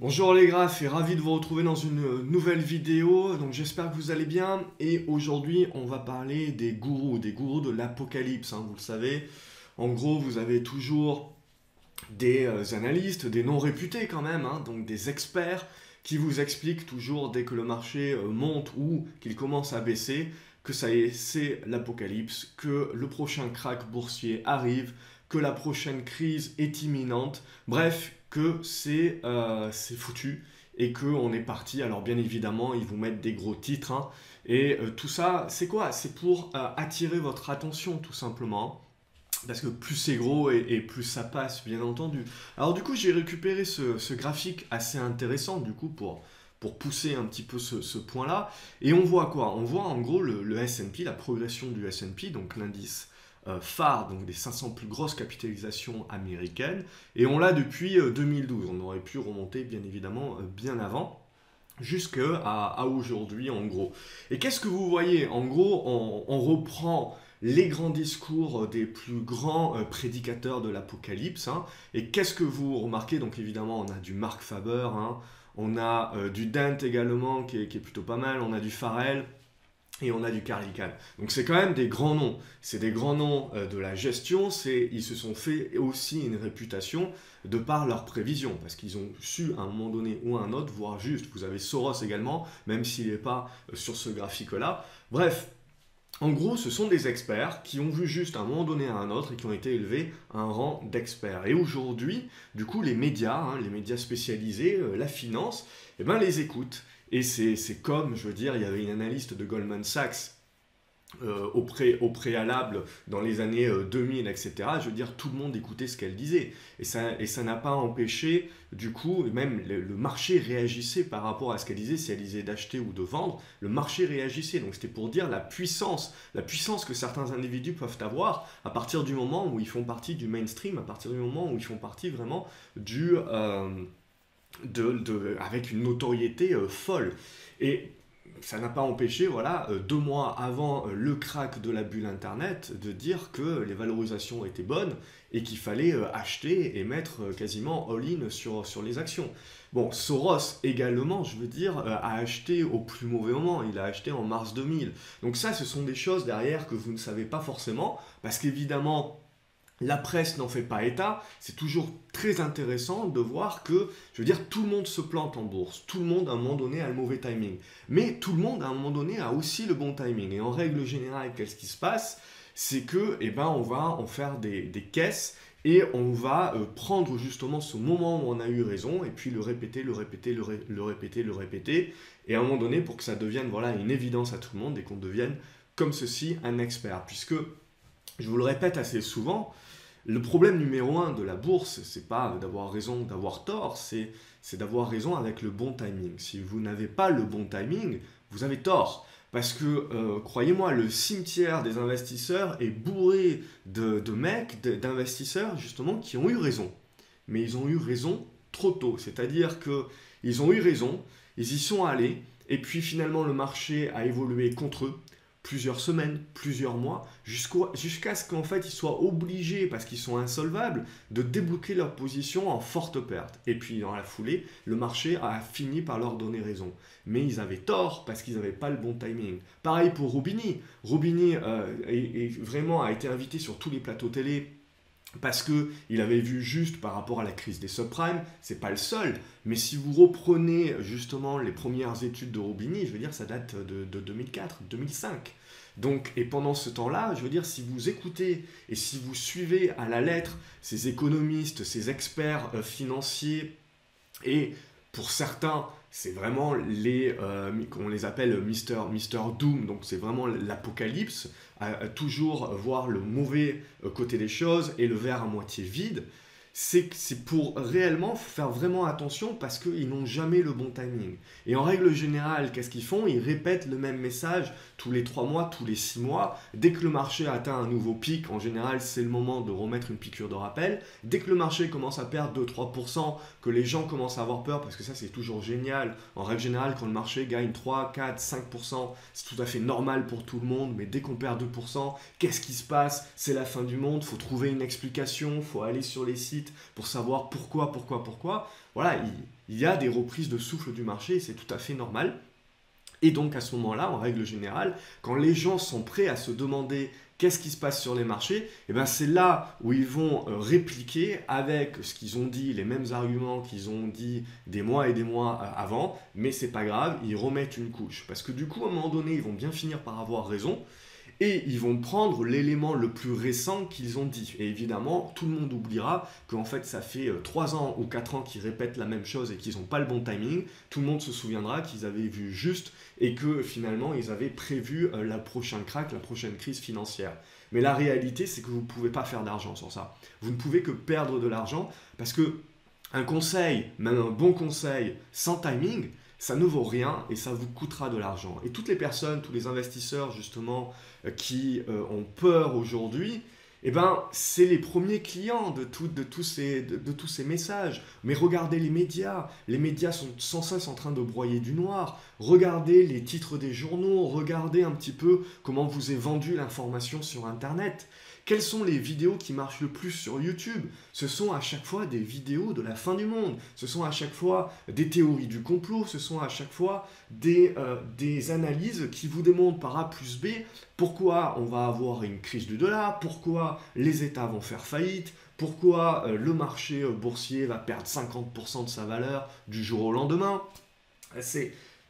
Bonjour les graphes et ravi de vous retrouver dans une nouvelle vidéo. Donc j'espère que vous allez bien et aujourd'hui on va parler des gourous de l'apocalypse, hein, vous le savez. En gros, vous avez toujours des analystes, des non réputés quand même, hein, donc des experts qui vous expliquent toujours dès que le marché monte ou qu'il commence à baisser que ça y est, c'est l'apocalypse, que le prochain crack boursier arrive, que la prochaine crise est imminente, bref, que c'est foutu et qu'on est parti. Alors bien évidemment, ils vous mettent des gros titres, hein, et tout ça, c'est quoi? C'est pour attirer votre attention tout simplement. Parce que plus c'est gros et plus ça passe, bien entendu. Alors du coup, j'ai récupéré ce graphique assez intéressant, du coup, pour pousser un petit peu ce point-là. Et on voit quoi? On voit en gros le S&P, la progression du S&P, donc l'indice phare, donc des 500 plus grosses capitalisations américaines. Et on l'a depuis 2012. On aurait pu remonter, bien évidemment, bien avant jusqu'à aujourd'hui en gros. Et qu'est-ce que vous voyez? En gros, on reprend les grands discours des plus grands prédicateurs de l'apocalypse, hein. Et qu'est-ce que vous remarquez? Donc évidemment, on a du Mark Faber, hein. On a du Dent également qui est plutôt pas mal, on a du Farrell, et on a du Carlican. Donc c'est quand même des grands noms. C'est des grands noms de la gestion. Ils se sont fait aussi une réputation de par leurs prévisions. Parce qu'ils ont su à un moment donné ou à un autre voir juste. Vous avez Soros également, même s'il n'est pas sur ce graphique-là. Bref, en gros, ce sont des experts qui ont vu juste à un moment donné à un autre et qui ont été élevés à un rang d'experts. Et aujourd'hui, du coup, les médias, hein, les médias spécialisés, la finance, eh ben, les écoutent. Et c'est comme, je veux dire, il y avait une analyste de Goldman Sachs au préalable dans les années 2000, etc. Je veux dire, tout le monde écoutait ce qu'elle disait. Et ça n'a pas empêché, du coup, même le marché réagissait par rapport à ce qu'elle disait. Si elle disait d'acheter ou de vendre, le marché réagissait. Donc c'était pour dire la puissance que certains individus peuvent avoir à partir du moment où ils font partie du mainstream, à partir du moment où ils font partie vraiment avec une notoriété folle. Et ça n'a pas empêché, voilà, 2 mois avant le crack de la bulle Internet, de dire que les valorisations étaient bonnes et qu'il fallait acheter et mettre quasiment all-in sur les actions. Bon, Soros également, je veux dire, a acheté au plus mauvais moment. Il a acheté en mars 2000. Donc ça, ce sont des choses derrière que vous ne savez pas forcément, parce qu'évidemment, la presse n'en fait pas état. C'est toujours très intéressant de voir que, je veux dire, tout le monde se plante en bourse. Tout le monde, à un moment donné, a le mauvais timing. Mais tout le monde, à un moment donné, a aussi le bon timing. Et en règle générale, qu'est-ce qui se passe? C'est que, eh ben, on va en faire des caisses et on va prendre justement ce moment où on a eu raison et puis le répéter, le répéter, le répéter, le répéter. Et à un moment donné, pour que ça devienne voilà, une évidence à tout le monde et qu'on devienne, comme ceci, un expert. Puisque, je vous le répète assez souvent, le problème numéro un de la bourse, c'est pas d'avoir raison ou d'avoir tort, c'est d'avoir raison avec le bon timing. Si vous n'avez pas le bon timing, vous avez tort. Parce que, croyez-moi, le cimetière des investisseurs est bourré de mecs, d'investisseurs, justement, qui ont eu raison. Mais ils ont eu raison trop tôt. C'est-à-dire qu'ils ont eu raison, ils y sont allés, et puis finalement le marché a évolué contre eux plusieurs semaines, plusieurs mois, jusqu'à ce qu'en fait ils soient obligés, parce qu'ils sont insolvables, de débloquer leur position en forte perte. Et puis dans la foulée, le marché a fini par leur donner raison. Mais ils avaient tort parce qu'ils n'avaient pas le bon timing. Pareil pour Roubini. Roubini vraiment a été invité sur tous les plateaux télé parce qu'il avait vu juste par rapport à la crise des subprimes, c'est pas le seul, mais si vous reprenez justement les premières études de Roubini, je veux dire, ça date de 2004, 2005. Donc, et pendant ce temps-là, je veux dire, si vous écoutez et si vous suivez à la lettre ces économistes, ces experts financiers, et pour certains, c'est vraiment on les appelle Mister Doom, donc c'est vraiment l'apocalypse, à toujours voir le mauvais côté des choses et le verre à moitié vide. C'est pour réellement faire vraiment attention parce qu'ils n'ont jamais le bon timing. Et en règle générale, qu'est-ce qu'ils font? Ils répètent le même message tous les 3 mois, tous les 6 mois. Dès que le marché atteint un nouveau pic, en général, c'est le moment de remettre une piqûre de rappel. Dès que le marché commence à perdre 2-3%, que les gens commencent à avoir peur, parce que ça c'est toujours génial. En règle générale, quand le marché gagne 3, 4, 5%, c'est tout à fait normal pour tout le monde. Mais dès qu'on perd 2%, qu'est-ce qui se passe? C'est la fin du monde, il faut trouver une explication, il faut aller sur les sites vite pour savoir pourquoi. Voilà, il y a des reprises de souffle du marché et c'est tout à fait normal. Et donc à ce moment-là, en règle générale, quand les gens sont prêts à se demander qu'est-ce qui se passe sur les marchés, et ben c'est là où ils vont répliquer avec ce qu'ils ont dit, les mêmes arguments qu'ils ont dit des mois et des mois avant, mais c'est pas grave, ils remettent une couche. Parce que du coup, à un moment donné, ils vont bien finir par avoir raison, et ils vont prendre l'élément le plus récent qu'ils ont dit. Et évidemment, tout le monde oubliera qu'en fait, ça fait 3 ans ou 4 ans qu'ils répètent la même chose et qu'ils n'ont pas le bon timing. Tout le monde se souviendra qu'ils avaient vu juste et que finalement, ils avaient prévu la prochaine crack, la prochaine crise financière. Mais la réalité, c'est que vous ne pouvez pas faire d'argent sur ça. Vous ne pouvez que perdre de l'argent parce que un conseil, même un bon conseil sans timing, ça ne vaut rien et ça vous coûtera de l'argent. Et toutes les personnes, tous les investisseurs justement qui ont peur aujourd'hui, eh ben, c'est les premiers clients de tous ces messages. Mais regardez les médias sont sans cesse en train de broyer du noir. Regardez les titres des journaux, regardez un petit peu comment vous est vendue l'information sur Internet. Quelles sont les vidéos qui marchent le plus sur YouTube? Ce sont à chaque fois des vidéos de la fin du monde. Ce sont à chaque fois des théories du complot. Ce sont à chaque fois des analyses qui vous démontrent par A plus B pourquoi on va avoir une crise du dollar, pourquoi les États vont faire faillite, pourquoi le marché boursier va perdre 50% de sa valeur du jour au lendemain.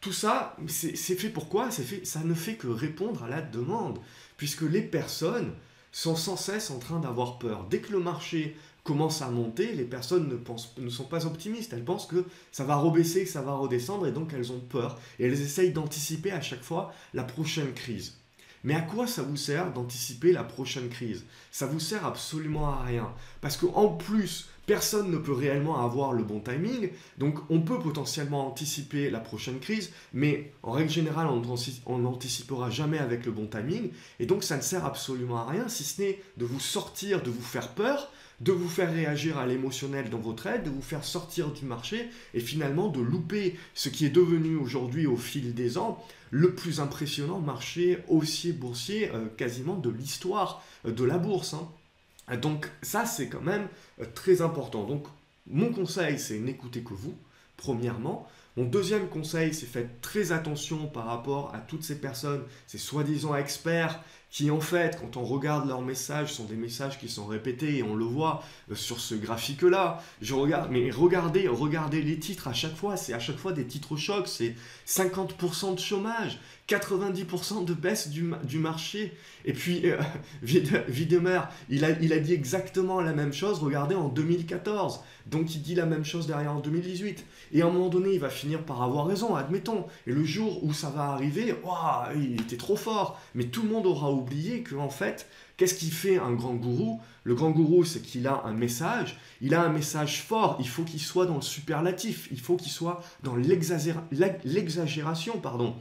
Tout ça, c'est fait pourquoi? Ça ne fait que répondre à la demande, puisque les personnes sont sans cesse en train d'avoir peur. Dès que le marché commence à monter, les personnes ne sont pas optimistes. Elles pensent que ça va rebaisser, que ça va redescendre, et donc elles ont peur. Et elles essayent d'anticiper à chaque fois la prochaine crise. Mais à quoi ça vous sert d'anticiper la prochaine crise? Ça vous sert absolument à rien. Parce qu'en plus, personne ne peut réellement avoir le bon timing. Donc on peut potentiellement anticiper la prochaine crise, mais en règle générale, on n'anticipera jamais avec le bon timing. Et donc ça ne sert absolument à rien, si ce n'est de vous sortir, de vous faire peur, de vous faire réagir à l'émotionnel dans votre aide, de vous faire sortir du marché et finalement de louper ce qui est devenu aujourd'hui au fil des ans le plus impressionnant marché haussier boursier quasiment de l'histoire de la bourse. Donc ça, c'est quand même très important. Donc mon conseil, c'est n'écoutez que vous, premièrement. Mon deuxième conseil, c'est faites très attention par rapport à toutes ces personnes, ces soi-disant experts, qui en fait, quand on regarde leurs messages, sont des messages qui sont répétés et on le voit sur ce graphique-là. Mais regardez les titres à chaque fois, c'est à chaque fois des titres chocs, c'est 50% de chômage, 90% de baisse du marché. Et puis, Wiedemer, il a dit exactement la même chose, regardez, en 2014. Donc, il dit la même chose derrière en 2018. Et à un moment donné, il va finir par avoir raison, admettons. Et le jour où ça va arriver, waouh, il était trop fort. Mais tout le monde aura oublié qu'en fait, qu'est-ce qui fait un grand gourou? Le grand gourou, c'est qu'il a un message. Il a un message fort. Il faut qu'il soit dans le superlatif. Il faut qu'il soit dans l'exagération, pardon.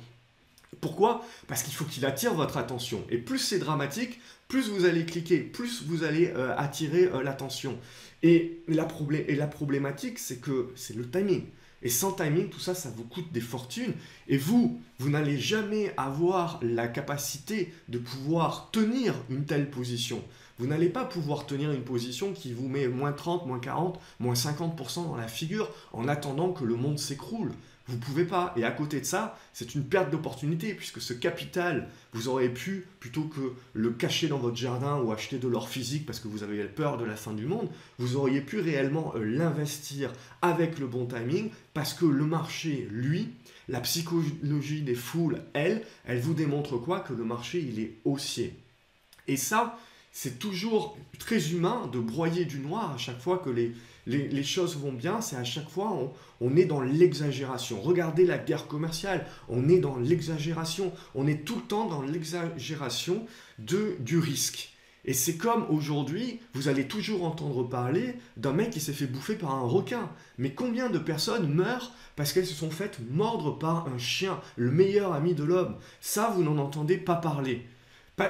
Pourquoi? Parce qu'il faut qu'il attire votre attention. Et plus c'est dramatique, plus vous allez cliquer, plus vous allez attirer l'attention. Et la problématique, c'est que c'est le timing. Et sans timing, tout ça, ça vous coûte des fortunes. Et vous n'allez jamais avoir la capacité de pouvoir tenir une telle position. Vous n'allez pas pouvoir tenir une position qui vous met moins 30, moins 40, moins 50% dans la figure en attendant que le monde s'écroule. Vous ne pouvez pas. Et à côté de ça, c'est une perte d'opportunité puisque ce capital, vous auriez pu, plutôt que le cacher dans votre jardin ou acheter de l'or physique parce que vous avez peur de la fin du monde, vous auriez pu réellement l'investir avec le bon timing parce que le marché, lui, la psychologie des foules, elle vous démontre quoi? Que le marché, il est haussier. Et ça, c'est toujours très humain de broyer du noir à chaque fois que les choses vont bien, c'est à chaque fois on est dans l'exagération. Regardez la guerre commerciale, on est dans l'exagération, on est tout le temps dans l'exagération du risque. Et c'est comme aujourd'hui, vous allez toujours entendre parler d'un mec qui s'est fait bouffer par un requin. Mais combien de personnes meurent parce qu'elles se sont faites mordre par un chien, le meilleur ami de l'homme? Ça, vous n'en entendez pas parler.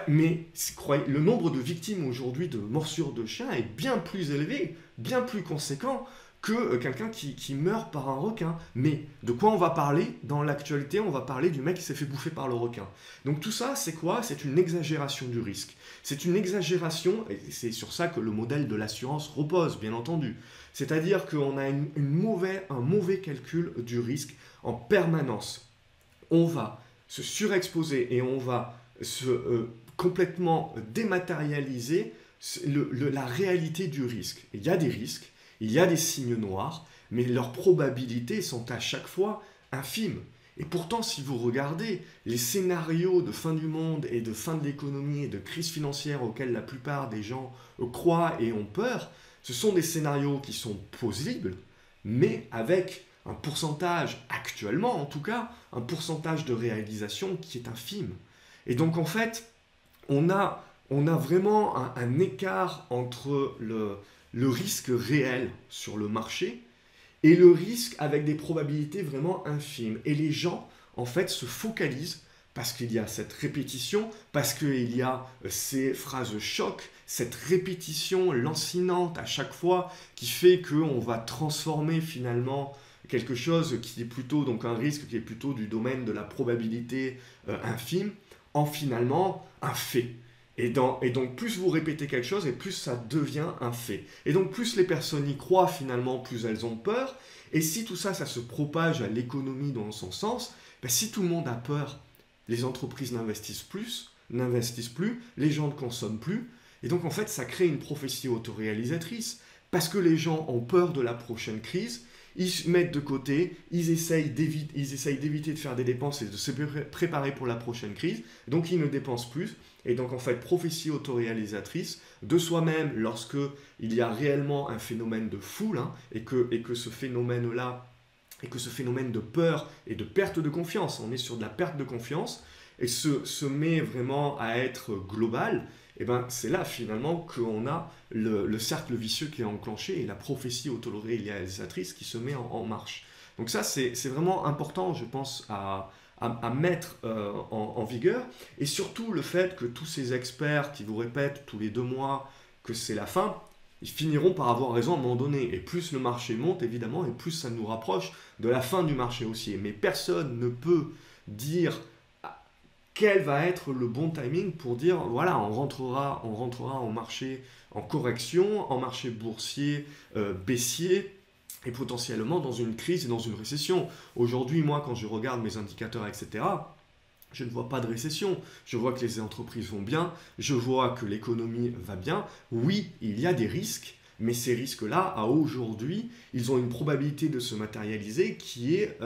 Mais le nombre de victimes aujourd'hui de morsures de chiens est bien plus élevé, bien plus conséquent que quelqu'un qui meurt par un requin. Mais de quoi on va parler dans l'actualité? On va parler du mec qui s'est fait bouffer par le requin. Donc tout ça, c'est quoi? C'est une exagération du risque. C'est une exagération, et c'est sur ça que le modèle de l'assurance repose, bien entendu. C'est-à-dire qu'on a un mauvais calcul du risque en permanence. On va se surexposer et on va se complètement dématérialiser la réalité du risque. Il y a des risques, il y a des signes noirs, mais leurs probabilités sont à chaque fois infimes. Et pourtant, si vous regardez les scénarios de fin du monde et de fin de l'économie et de crise financière auxquels la plupart des gens croient et ont peur, ce sont des scénarios qui sont possibles, mais avec un pourcentage, actuellement en tout cas, un pourcentage de réalisation qui est infime. Et donc en fait, on a vraiment un écart entre le risque réel sur le marché et le risque avec des probabilités vraiment infimes. Et les gens, en fait, se focalisent parce qu'il y a cette répétition, parce qu'il y a ces phrases choc, cette répétition lancinante à chaque fois qui fait qu'on va transformer finalement quelque chose qui est plutôt, donc un risque qui est plutôt du domaine de la probabilité infime, en finalement un fait. Et donc plus vous répétez quelque chose et plus ça devient un fait. Et donc plus les personnes y croient finalement, plus elles ont peur. Et si tout ça, ça se propage à l'économie dans son sens, ben si tout le monde a peur, les entreprises n'investissent plus, les gens ne consomment plus. Et donc en fait, ça crée une prophétie autoréalisatrice. Parce que les gens ont peur de la prochaine crise, ils se mettent de côté, ils essayent d'éviter de faire des dépenses et de se préparer pour la prochaine crise, donc ils ne dépensent plus. Et donc en fait, prophétie autoréalisatrice de soi-même lorsque il y a réellement un phénomène de foule, hein, et que ce phénomène-là, et que ce phénomène de peur et de perte de confiance, on est sur de la perte de confiance, et se met vraiment à être global, et ben c'est là finalement qu'on a le cercle vicieux qui est enclenché et la prophétie autoréalisatrice qui se met en marche. Donc ça, c'est vraiment important, je pense, à mettre en vigueur. Et surtout le fait que tous ces experts qui vous répètent tous les 2 mois que c'est la fin, ils finiront par avoir raison à un moment donné. Et plus le marché monte, évidemment, et plus ça nous rapproche de la fin du marché haussier. Mais personne ne peut dire quel va être le bon timing pour dire, voilà, on rentrera en marché en correction, en marché boursier baissier, et potentiellement dans une crise et dans une récession. Aujourd'hui, moi, quand je regarde mes indicateurs, etc., je ne vois pas de récession. Je vois que les entreprises vont bien, je vois que l'économie va bien. Oui, il y a des risques, mais ces risques-là, à aujourd'hui, ils ont une probabilité de se matérialiser qui est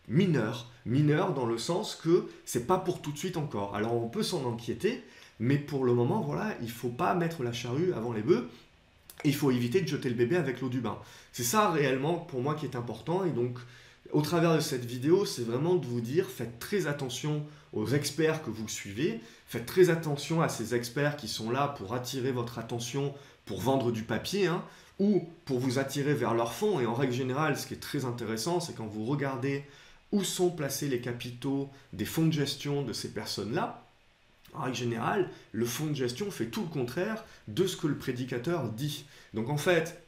mineure. Mineure dans le sens que c'est pas pour tout de suite encore. Alors on peut s'en inquiéter, mais pour le moment, voilà, il ne faut pas mettre la charrue avant les bœufs. Il faut éviter de jeter le bébé avec l'eau du bain. C'est ça réellement pour moi qui est important. Et donc, au travers de cette vidéo, c'est vraiment de vous dire, faites très attention aux experts que vous suivez. Faites très attention à ces experts qui sont là pour attirer votre attention, pour vendre du papier, hein, ou pour vous attirer vers leur fonds. Et en règle générale, ce qui est très intéressant, c'est quand vous regardez où sont placés les capitaux des fonds de gestion de ces personnes-là. En règle générale, le fonds de gestion fait tout le contraire de ce que le prédicateur dit. Donc en fait,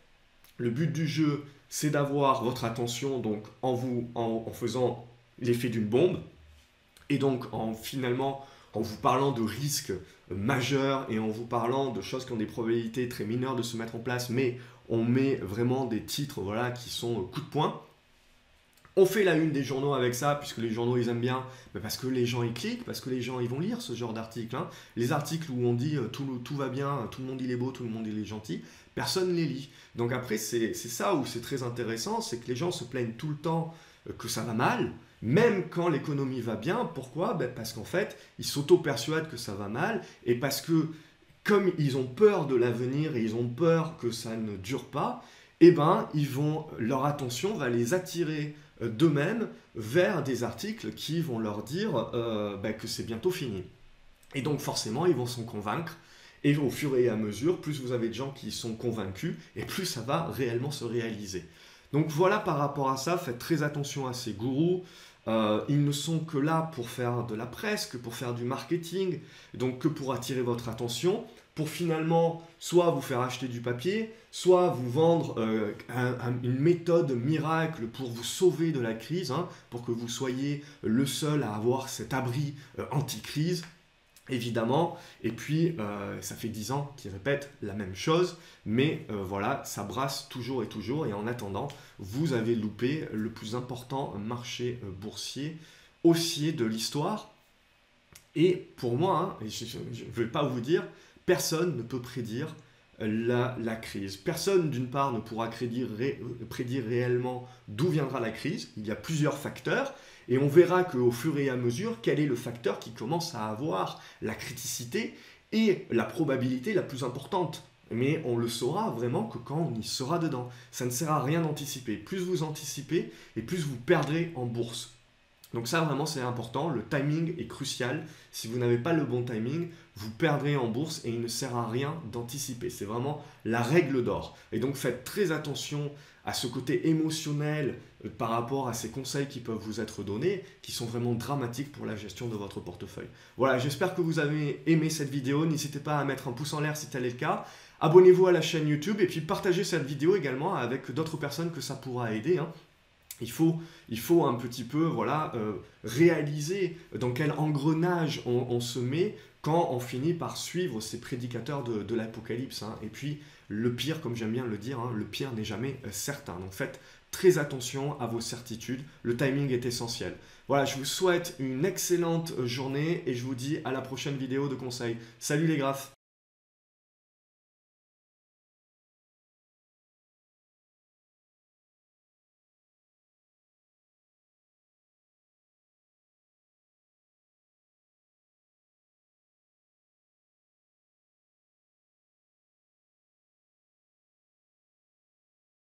le but du jeu, c'est d'avoir votre attention donc en faisant l'effet d'une bombe, et donc finalement en vous parlant de risques majeurs et en vous parlant de choses qui ont des probabilités très mineures de se mettre en place, mais on met vraiment des titres voilà, qui sont coup de poing. On fait la une des journaux avec ça, puisque les journaux, ils aiment bien, parce que les gens, ils cliquent, parce que les gens, ils vont lire ce genre d'articles. Hein. Les articles où on dit tout va bien, tout le monde, il est beau, tout le monde, il est gentil, personne ne les lit. Donc après, c'est ça où c'est très intéressant, c'est que les gens se plaignent tout le temps que ça va mal, même quand l'économie va bien. Pourquoi? Parce qu'en fait, ils s'auto-persuadent que ça va mal, et parce que, comme ils ont peur de l'avenir, et ils ont peur que ça ne dure pas, eh ben, leur attention va les attirer d'eux-mêmes vers des articles qui vont leur dire que c'est bientôt fini. Et donc forcément, ils vont s'en convaincre. Et au fur et à mesure, plus vous avez de gens qui sont convaincus, et plus ça va réellement se réaliser. Donc voilà par rapport à ça, faites très attention à ces gourous. Ils ne sont que là pour faire de la presse, que pour faire du marketing, donc que pour attirer votre attention, pour finalement soit vous faire acheter du papier, soit vous vendre une méthode miracle pour vous sauver de la crise, hein, pour que vous soyez le seul à avoir cet abri anti-crise, évidemment. Et puis, ça fait 10 ans qu'ils répètent la même chose, mais voilà, ça brasse toujours et toujours, et en attendant, vous avez loupé le plus important marché boursier haussier de l'histoire. Et pour moi, hein, je ne vais pas vous dire, personne ne peut prédire la crise. Personne, d'une part, ne pourra prédire réellement d'où viendra la crise. Il y a plusieurs facteurs. Et on verra qu'au fur et à mesure, quel est le facteur qui commence à avoir la criticité et la probabilité la plus importante. Mais on le saura vraiment que quand on y sera dedans. Ça ne sert à rien d'anticiper. Plus vous anticipez, et plus vous perdrez en bourse. Donc ça, vraiment, c'est important. Le timing est crucial. Si vous n'avez pas le bon timing, vous perdrez en bourse et il ne sert à rien d'anticiper. C'est vraiment la règle d'or. Et donc, faites très attention à ce côté émotionnel par rapport à ces conseils qui peuvent vous être donnés, qui sont vraiment dramatiques pour la gestion de votre portefeuille. Voilà, j'espère que vous avez aimé cette vidéo. N'hésitez pas à mettre un pouce en l'air si tel est le cas. Abonnez-vous à la chaîne YouTube et puis partagez cette vidéo également avec d'autres personnes que ça pourra aider, hein. Il faut un petit peu voilà, réaliser dans quel engrenage on se met quand on finit par suivre ces prédicateurs de l'apocalypse, hein. Et puis, le pire, comme j'aime bien le dire, hein, le pire n'est jamais certain. Donc faites très attention à vos certitudes. Le timing est essentiel. Voilà, je vous souhaite une excellente journée et je vous dis à la prochaine vidéo de conseil. Salut les graphes!